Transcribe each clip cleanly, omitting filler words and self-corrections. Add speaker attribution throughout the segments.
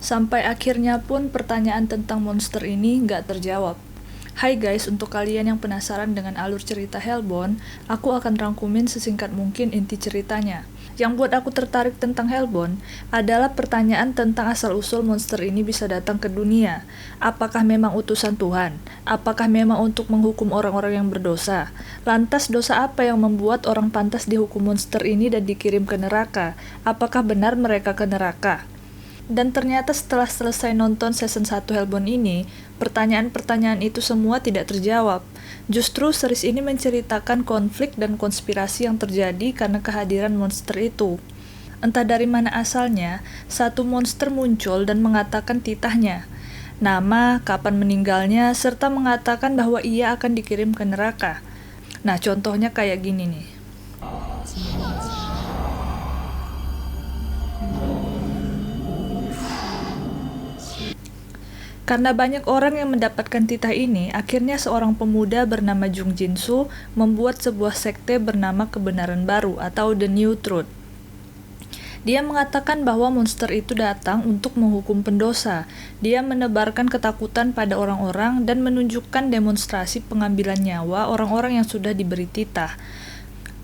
Speaker 1: Sampai akhirnya pun pertanyaan tentang monster ini nggak terjawab. Hai guys, untuk kalian yang penasaran dengan alur cerita Hellbound, aku akan rangkumin sesingkat mungkin inti ceritanya. Yang buat aku tertarik tentang Hellbound adalah pertanyaan tentang asal-usul monster ini bisa datang ke dunia. Apakah memang utusan Tuhan? Apakah memang untuk menghukum orang-orang yang berdosa? Lantas dosa apa yang membuat orang pantas dihukum monster ini dan dikirim ke neraka? Apakah benar mereka ke neraka? Dan ternyata setelah selesai nonton season 1 Hellbound ini, pertanyaan-pertanyaan itu semua tidak terjawab. Justru series ini menceritakan konflik dan konspirasi yang terjadi karena kehadiran monster itu. Entah dari mana asalnya, satu monster muncul dan mengatakan titahnya, nama, kapan meninggalnya, serta mengatakan bahwa ia akan dikirim ke neraka. Nah, contohnya kayak gini nih. Karena banyak orang yang mendapatkan titah ini, akhirnya seorang pemuda bernama Jung Jin-soo membuat sebuah sekte bernama Kebenaran Baru atau The New Truth. Dia mengatakan bahwa monster itu datang untuk menghukum pendosa. Dia menebarkan ketakutan pada orang-orang dan menunjukkan demonstrasi pengambilan nyawa orang-orang yang sudah diberi titah.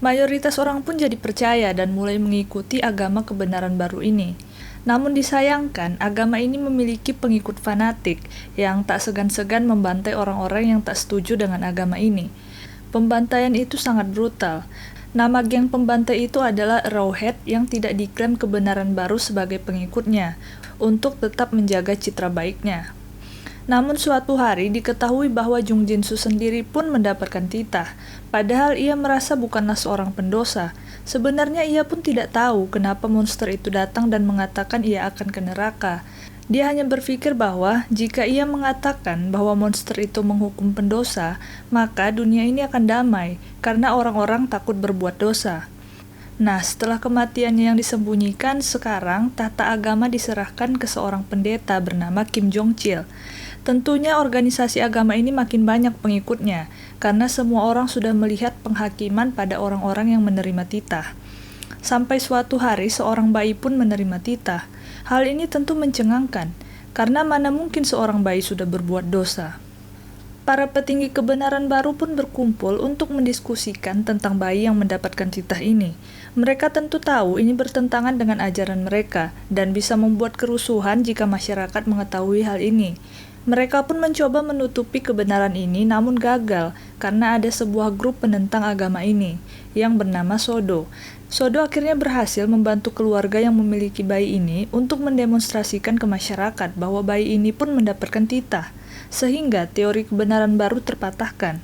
Speaker 1: Mayoritas orang pun jadi percaya dan mulai mengikuti agama Kebenaran Baru ini. Namun disayangkan, agama ini memiliki pengikut fanatik yang tak segan-segan membantai orang-orang yang tak setuju dengan agama ini. Pembantaian itu sangat brutal. Nama geng pembantai itu adalah Arrowhead yang tidak diklaim Kebenaran Baru sebagai pengikutnya, untuk tetap menjaga citra baiknya. Namun suatu hari diketahui bahwa Jung Jin-soo sendiri pun mendapatkan titah, padahal ia merasa bukanlah seorang pendosa. Sebenarnya ia pun tidak tahu kenapa monster itu datang dan mengatakan ia akan ke neraka. Dia hanya berpikir bahwa jika ia mengatakan bahwa monster itu menghukum pendosa, maka dunia ini akan damai karena orang-orang takut berbuat dosa. Nah, setelah kematiannya yang disembunyikan, sekarang tahta agama diserahkan ke seorang pendeta bernama Kim Jong-chil. Tentunya organisasi agama ini makin banyak pengikutnya, karena semua orang sudah melihat penghakiman pada orang-orang yang menerima titah. Sampai suatu hari seorang bayi pun menerima titah. Hal ini tentu mencengangkan, karena mana mungkin seorang bayi sudah berbuat dosa. Para petinggi Kebenaran Baru pun berkumpul untuk mendiskusikan tentang bayi yang mendapatkan titah ini. Mereka tentu tahu ini bertentangan dengan ajaran mereka, dan bisa membuat kerusuhan jika masyarakat mengetahui hal ini. Mereka pun mencoba menutupi kebenaran ini namun gagal karena ada sebuah grup penentang agama ini yang bernama Sodo. Sodo akhirnya berhasil membantu keluarga yang memiliki bayi ini untuk mendemonstrasikan ke masyarakat bahwa bayi ini pun mendapatkan titah, sehingga teori kebenaran baru terpatahkan.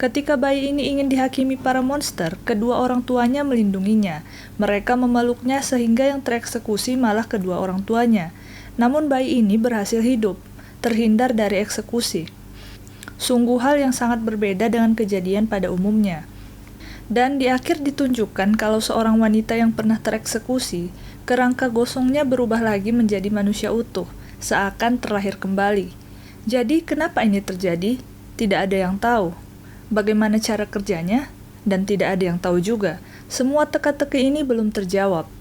Speaker 1: Ketika bayi ini ingin dihakimi para monster, kedua orang tuanya melindunginya. Mereka memeluknya sehingga yang tereksekusi malah kedua orang tuanya. Namun bayi ini berhasil hidup, terhindar dari eksekusi. Sungguh hal yang sangat berbeda dengan kejadian pada umumnya. Dan di akhir ditunjukkan kalau seorang wanita yang pernah tereksekusi, kerangka gosongnya berubah lagi menjadi manusia utuh, seakan terlahir kembali. Jadi kenapa ini terjadi? Tidak ada yang tahu. Bagaimana cara kerjanya? Dan tidak ada yang tahu juga. Semua teka-teki ini belum terjawab.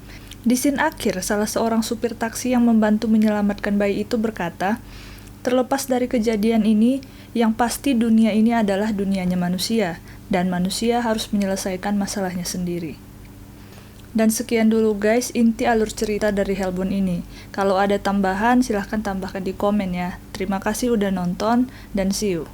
Speaker 1: Di scene akhir, salah seorang supir taksi yang membantu menyelamatkan bayi itu berkata, terlepas dari kejadian ini, yang pasti dunia ini adalah dunianya manusia, dan manusia harus menyelesaikan masalahnya sendiri. Dan sekian dulu guys, inti alur cerita dari Hellbound ini. Kalau ada tambahan, silahkan tambahkan di komen ya. Terima kasih udah nonton, dan see you.